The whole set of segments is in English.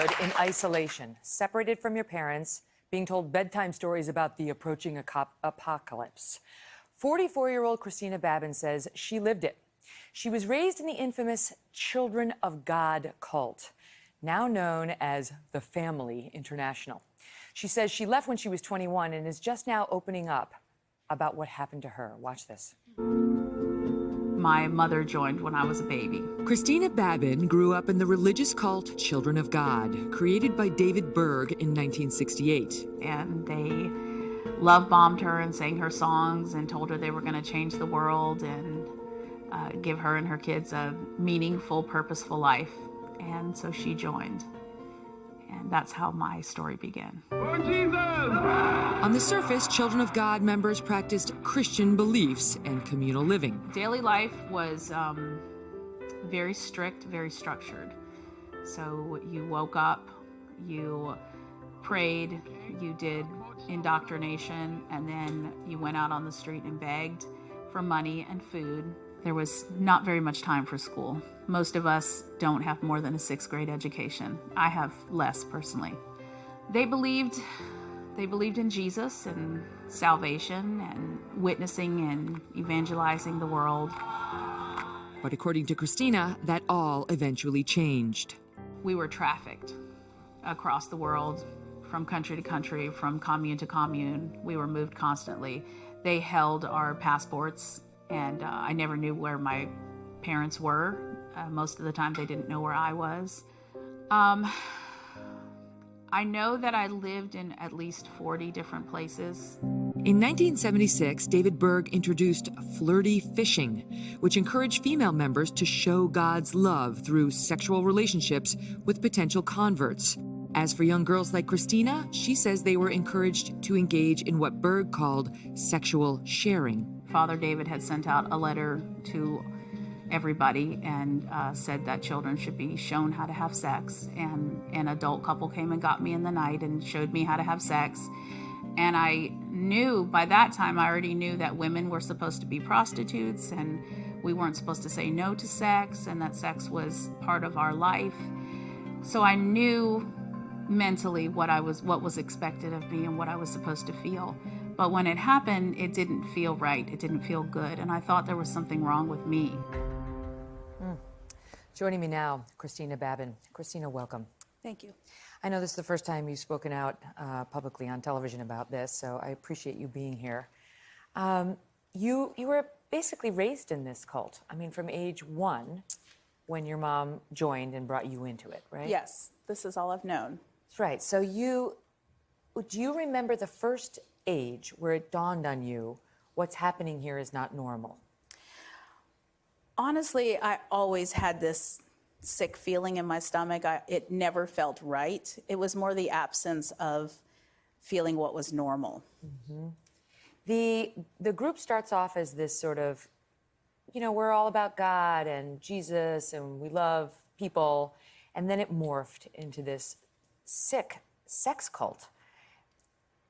widowed in isolation, separated from your parents, being told bedtime stories about the approaching apocalypse. 44-year-old Christina Babin says she lived it. She was raised in the infamous Children of God cult, now known as the Family International. She says she left when she was 21 and is just now opening up about what happened to her. Watch this. My mother joined when I was a baby. Christina Babin grew up in the religious cult Children of God, created by David Berg in 1968. And they love bombed her and sang her songs and told her they were going to change the world and give her and her kids a meaningful, purposeful life. And so she joined. And that's how my story began. For Jesus! On the surface, Children of God members practiced Christian beliefs and communal living. Daily life was very strict, very structured. So you woke up, you prayed, you did indoctrination, and then you went out on the street and begged for money and food. There was not very much time for school. Most of us don't have more than a 6th grade education. I have less personally. They believed in Jesus and salvation and witnessing and evangelizing the world. But according to Christina, that all eventually changed. We were trafficked across the world, from country to country, from commune to commune. We were moved constantly. They held our passports, and I never knew where my parents were. Most of the time, they didn't know where I was. I know that I lived in at least 40 different places. In 1976, David Berg introduced flirty fishing, which encouraged female members to show God's love through sexual relationships with potential converts. As for young girls like Christina, she says they were encouraged to engage in what Berg called sexual sharing. Father David had sent out a letter to everybody and said that children should be shown how to have sex. And an adult couple came and got me in the night and showed me how to have sex. And I knew, by that time, I already knew that women were supposed to be prostitutes and we weren't supposed to say no to sex and that sex was part of our life. So I knew mentally what was expected of me and what I was supposed to feel. But when it happened, it didn't feel right. It didn't feel good. And I thought there was something wrong with me. Joining me now, Christina Babin. Christina, welcome. Thank you. I know this is the first time you've spoken out publicly on television about this, so I appreciate you being here. You were basically raised in this cult. I mean, from age 1, when your mom joined and brought you into it, right? Yes, this is all I've known. That's right. So do you remember the first age where it dawned on you what's happening here is not normal? Honestly, I always had this sick feeling in my stomach. It never felt right. It was more the absence of feeling what was normal. Mm-hmm. The group starts off as this sort of, you know, we're all about God and Jesus and we love people, and then it morphed into this sick sex cult.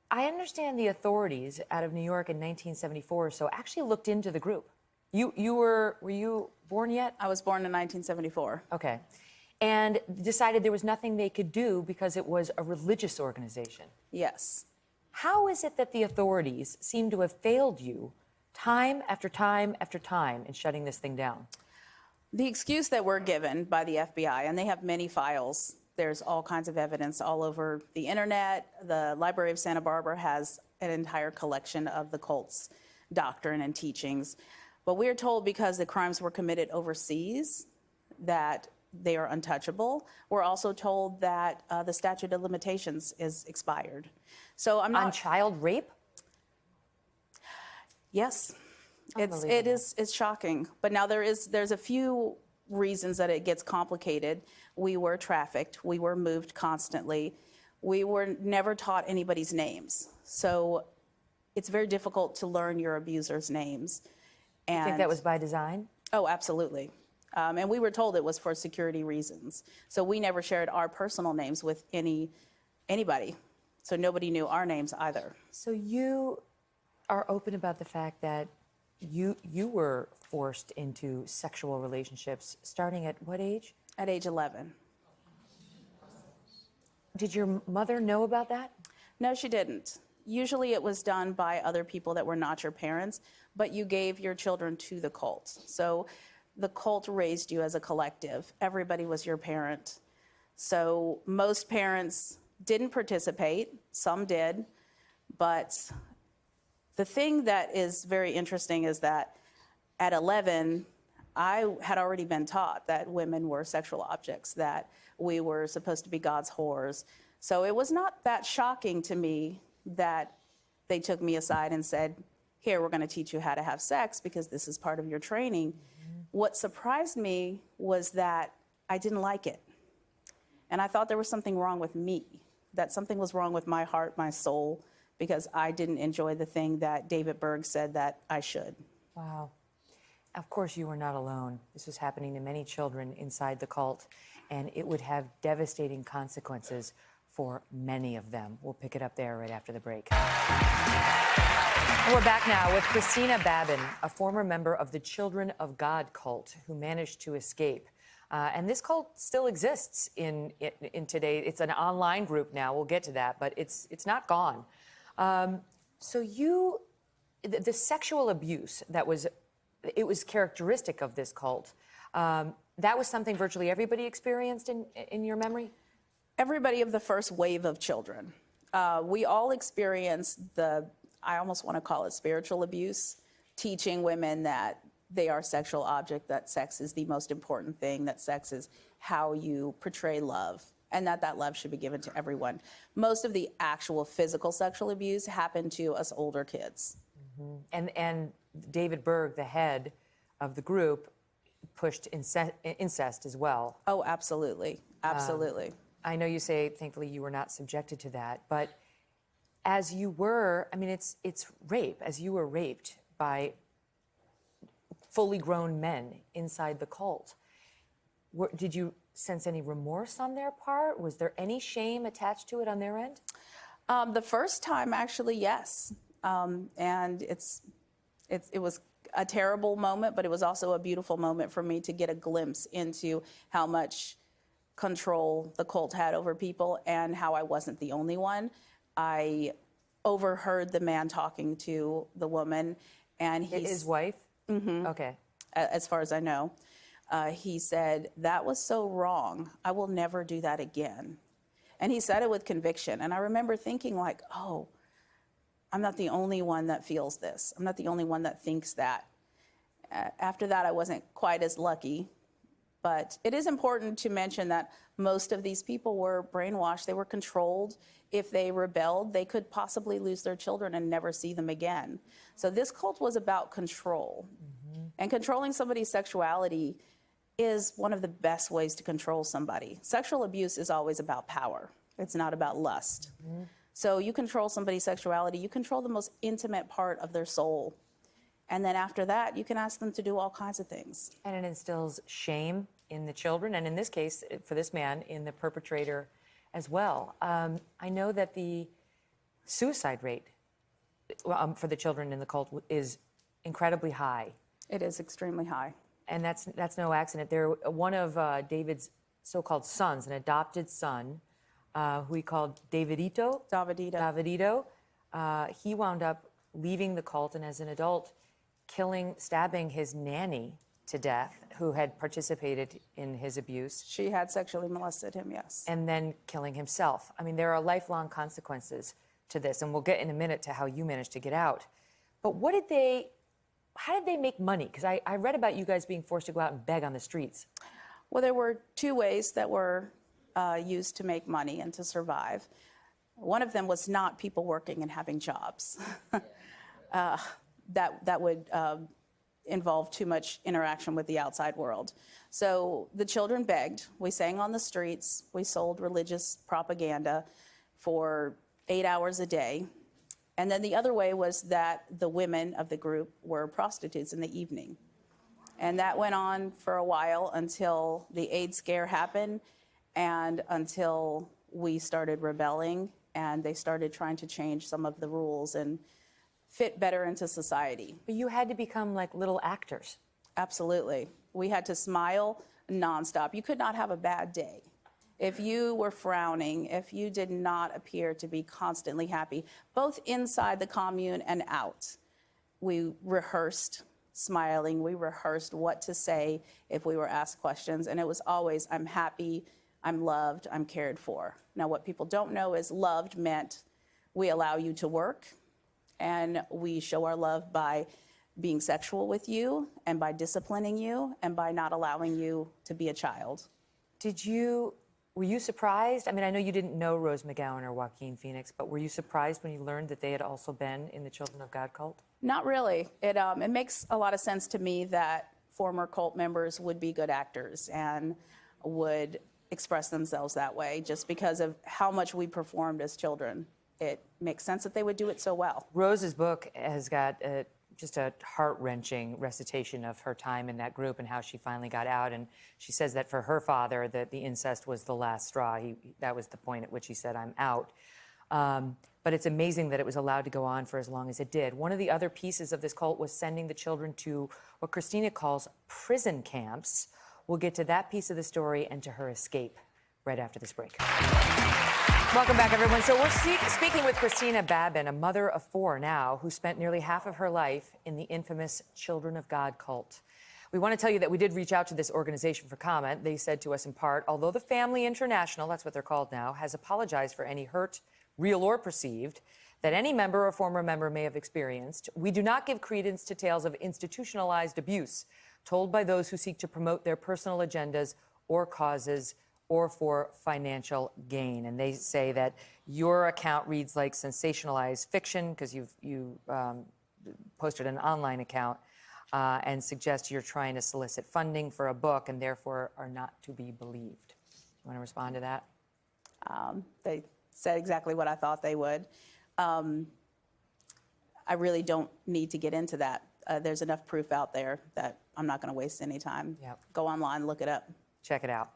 I understand the authorities out of New York in 1974 or so actually looked into the group. Were you born yet? I was born in 1974. Okay. And decided there was nothing they could do because it was a religious organization. Yes. How is it that the authorities seem to have failed you time after time after time in shutting this thing down? The excuse that we're given by the FBI, and they have many files, there's all kinds of evidence all over the internet. The Library of Santa Barbara has an entire collection of the cult's doctrine and teachings. But we're told because the crimes were committed overseas that they are untouchable. We're also told that the statute of limitations is expired. So I'm not... On child rape? Yes. It's shocking. But now there's a few reasons that it gets complicated. We were trafficked. We were moved constantly. We were never taught anybody's names. So it's very difficult to learn your abusers' names. And you think that was by design? Oh, absolutely. And we were told it was for security reasons. So we never shared our personal names with anybody. So nobody knew our names either. So you are open about the fact that you were forced into sexual relationships starting at what age? At age 11. Did your mother know about that? No, she didn't. Usually it was done by other people that were not your parents, but you gave your children to the cult. So the cult raised you as a collective. Everybody was your parent. So most parents didn't participate, some did, but the thing that is very interesting is that at 11, I had already been taught that women were sexual objects, that we were supposed to be God's whores. So it was not that shocking to me that they took me aside and said, here, we're going to teach you how to have sex because this is part of your training. What surprised me was that I didn't like it. And I thought there was something wrong with me, that something was wrong with my heart, my soul, because I didn't enjoy the thing that David Berg said that I should. Wow. Of course, you were not alone. This was happening to many children inside the cult, and it would have devastating consequences for many of them. We'll pick it up there right after the break. And we're back now with Christina Babin, a former member of the Children of God cult who managed to escape. And this cult still exists in today. It's an online group now. We'll get to that, but it's not gone. So the sexual abuse that was characteristic of this cult. That was something virtually everybody experienced in your memory? Everybody of the first wave of children. We all experienced I almost want to call it spiritual abuse, teaching women that they are sexual object, that sex is the most important thing, that sex is how you portray love, and that love should be given to everyone. Most of the actual physical sexual abuse happened to us older kids. Mm-hmm. And David Berg, the head of the group, pushed incest as well. Oh, absolutely. Absolutely. I know you say, thankfully, you were not subjected to that, but as you were, I mean, it's rape, as you were raped by fully grown men inside the cult. Did you sense any remorse on their part? Was there any shame attached to it on their end? The first time, actually, yes. And it was a terrible moment, but it was also a beautiful moment for me to get a glimpse into how much control the cult had over people and how I wasn't the only one. I overheard the man talking to the woman, and his wife? Mm-hmm. Okay. As far as I know, he said, "That was so wrong. I will never do that again." And he said it with conviction. And I remember thinking like, oh, I'm not the only one that feels this. I'm not the only one that thinks that. After that, I wasn't quite as lucky. But it is important to mention that most of these people were brainwashed. They were controlled. If they rebelled, they could possibly lose their children and never see them again. So this cult was about control. Mm-hmm. And controlling somebody's sexuality is one of the best ways to control somebody. Sexual abuse is always about power. It's not about lust. Mm-hmm. So you control somebody's sexuality, you control the most intimate part of their soul. And then after that, you can ask them to do all kinds of things. And it instills shame in the children, and in this case, for this man, in the perpetrator as well. I know that the suicide rate for the children in the cult is incredibly high. It is extremely high. And that's no accident. They're one of David's so-called sons, an adopted son, who he called Davidito. He wound up leaving the cult, and as an adult, stabbing his nanny to death, who had participated in his abuse. She had sexually molested him, yes. And then killing himself. I mean, there are lifelong consequences to this, and we'll get in a minute to how you managed to get out. But how did they make money? Because I read about you guys being forced to go out and beg on the streets. Well, there were two ways that were used to make money and to survive. One of them was not people working and having jobs. That would involve too much interaction with the outside world. So the children begged. We sang on the streets. We sold religious propaganda for 8 hours a day. And then the other way was that the women of the group were prostitutes in the evening. And that went on for a while until the AIDS scare happened and until we started rebelling and they started trying to change some of the rules and fit better into society. But you had to become like little actors. Absolutely. We had to smile nonstop. You could not have a bad day. if you were frowning, if you did not appear to be constantly happy, both inside the commune and out, we rehearsed smiling. We rehearsed what to say if we were asked questions. And it was always, I'm happy, I'm loved, I'm cared for. Now, what people don't know is loved meant we allow you to work, and we show our love by being sexual with you, and by disciplining you, and by not allowing you to be a child. Were you surprised? I mean, I know you didn't know Rose McGowan or Joaquin Phoenix, but were you surprised when you learned that they had also been in the Children of God cult? Not really. It makes a lot of sense to me that former cult members would be good actors and would express themselves that way just because of how much we performed as children. It makes sense that they would do it so well. Rose's book has got just a heart-wrenching recitation of her time in that group and how she finally got out. And she says that for her father, that the incest was the last straw. That was the point at which he said, I'm out. But it's amazing that it was allowed to go on for as long as it did. One of the other pieces of this cult was sending the children to what Christina calls prison camps. We'll get to that piece of the story and to her escape right after this break. Welcome back, everyone. So we're speaking with Christina Babin, a mother of 4 now, who spent nearly half of her life in the infamous Children of God cult. We want to tell you that we did reach out to this organization for comment. They said to us in part, although the Family International, that's what they're called now, has apologized for any hurt, real or perceived, that any member or former member may have experienced, we do not give credence to tales of institutionalized abuse told by those who seek to promote their personal agendas or causes or for financial gain. And they say that your account reads like sensationalized fiction because you posted an online account and suggest you're trying to solicit funding for a book and therefore are not to be believed. You want to respond to that? They said exactly what I thought they would. I really don't need to get into that. There's enough proof out there that I'm not going to waste any time. Yep. Go online, look it up. Check it out.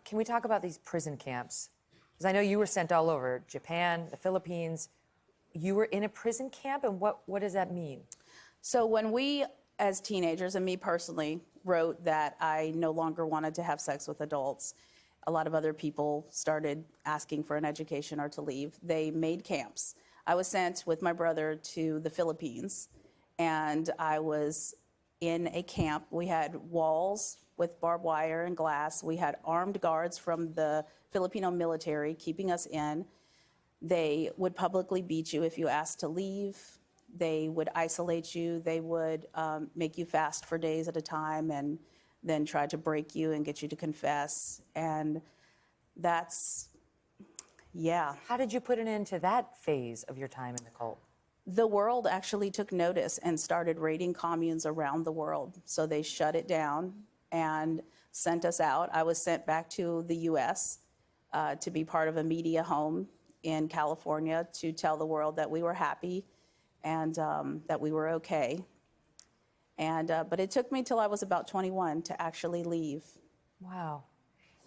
Can we talk about these prison camps? Because I know you were sent all over, Japan, the Philippines. You were in a prison camp, and what does that mean? So when we, as teenagers, and me personally, wrote that I no longer wanted to have sex with adults, a lot of other people started asking for an education or to leave. They made camps. I was sent with my brother to the Philippines, and I was in a camp. We had walls with barbed wire and glass. We had armed guards from the Filipino military keeping us in. They would publicly beat you if you asked to leave. They would isolate you. They would make you fast for days at a time and then try to break you and get you to confess. And that's, yeah. How did you put an end to that phase of your time in the cult? The world actually took notice and started raiding communes around the world. So they shut it down and sent us out. I was sent back to the U.S. To be part of a media home in California to tell the world that we were happy and that we were okay. And but it took me till I was about 21 to actually leave. Wow.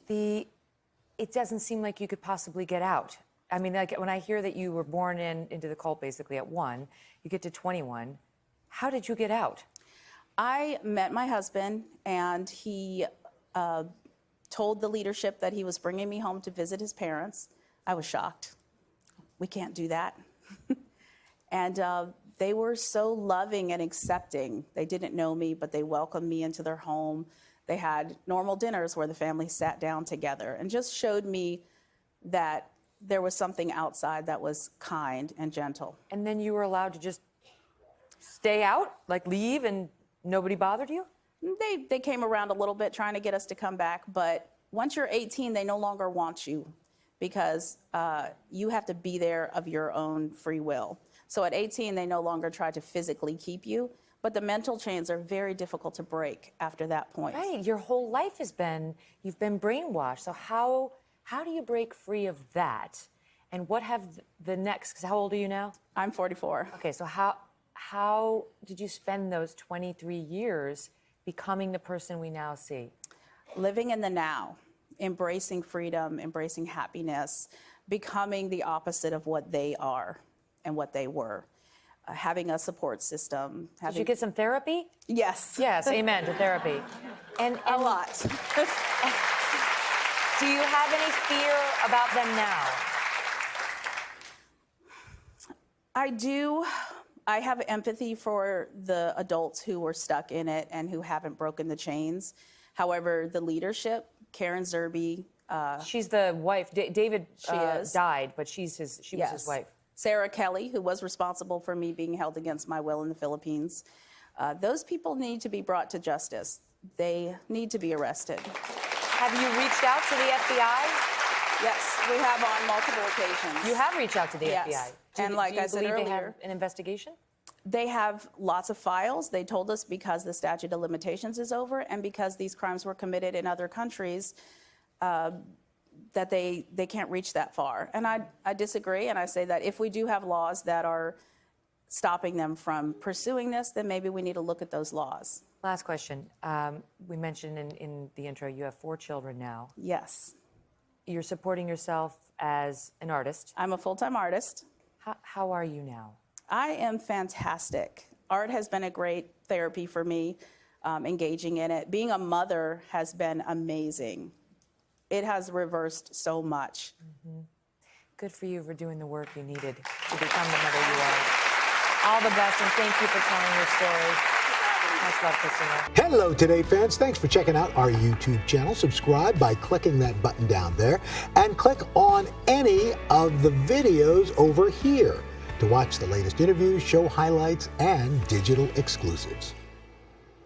It doesn't seem like you could possibly get out. I mean, like when I hear that you were born into the cult basically at 1, you get to 21. How did you get out? I met my husband, and he told the leadership that he was bringing me home to visit his parents. I was shocked. We can't do that. And they were so loving and accepting. They didn't know me, but they welcomed me into their home. They had normal dinners where the family sat down together and just showed me that there was something outside that was kind and gentle. And then you were allowed to just stay out, like leave, and nobody bothered you? They came around a little bit trying to get us to come back, but once you're 18, they no longer want you because you have to be there of your own free will. So at 18, they no longer try to physically keep you, but the mental chains are very difficult to break after that point. Right, your whole life you've been brainwashed. So how do you break free of that? And what have the next, because how old are you now? I'm 44. Okay, so how did you spend those 23 years becoming the person we now see? Living in the now, embracing freedom, embracing happiness, becoming the opposite of what they are and what they were. Having a support system. Did you get some therapy? Yes. Yes, amen to therapy. And a lot. Do you have any fear about them now? I do. I have empathy for the adults who were stuck in it and who haven't broken the chains. However, the leadership, Karen Zerbe, She's the wife. David is. died, but she was his wife. Sarah Kelly, who was responsible for me being held against my will in the Philippines. Those people need to be brought to justice. They need to be arrested. Have you reached out to the FBI? Yes, we have on multiple occasions. You have reached out to the Yes. FBI. And like I said believe they earlier, have an investigation? they have lots of files. They told us because the statute of limitations is over and because these crimes were committed in other countries, that they can't reach that far. And I disagree, and I say that if we do have laws that are stopping them from pursuing this, then maybe we need to look at those laws. Last question. We mentioned in the intro you have 4 children now. Yes. You're supporting yourself as an artist. I'm a full-time artist. How are you now? I am fantastic. Art has been a great therapy for me, engaging in it. Being a mother has been amazing. It has reversed so much. Mm-hmm. Good for you for doing the work you needed to become the mother you are. All the best, and thank you for telling your story. Much love, Christina. Hello, Today fans. Thanks for checking out our YouTube channel. Subscribe by clicking that button down there and click on any of the videos over here to watch the latest interviews, show highlights, and digital exclusives.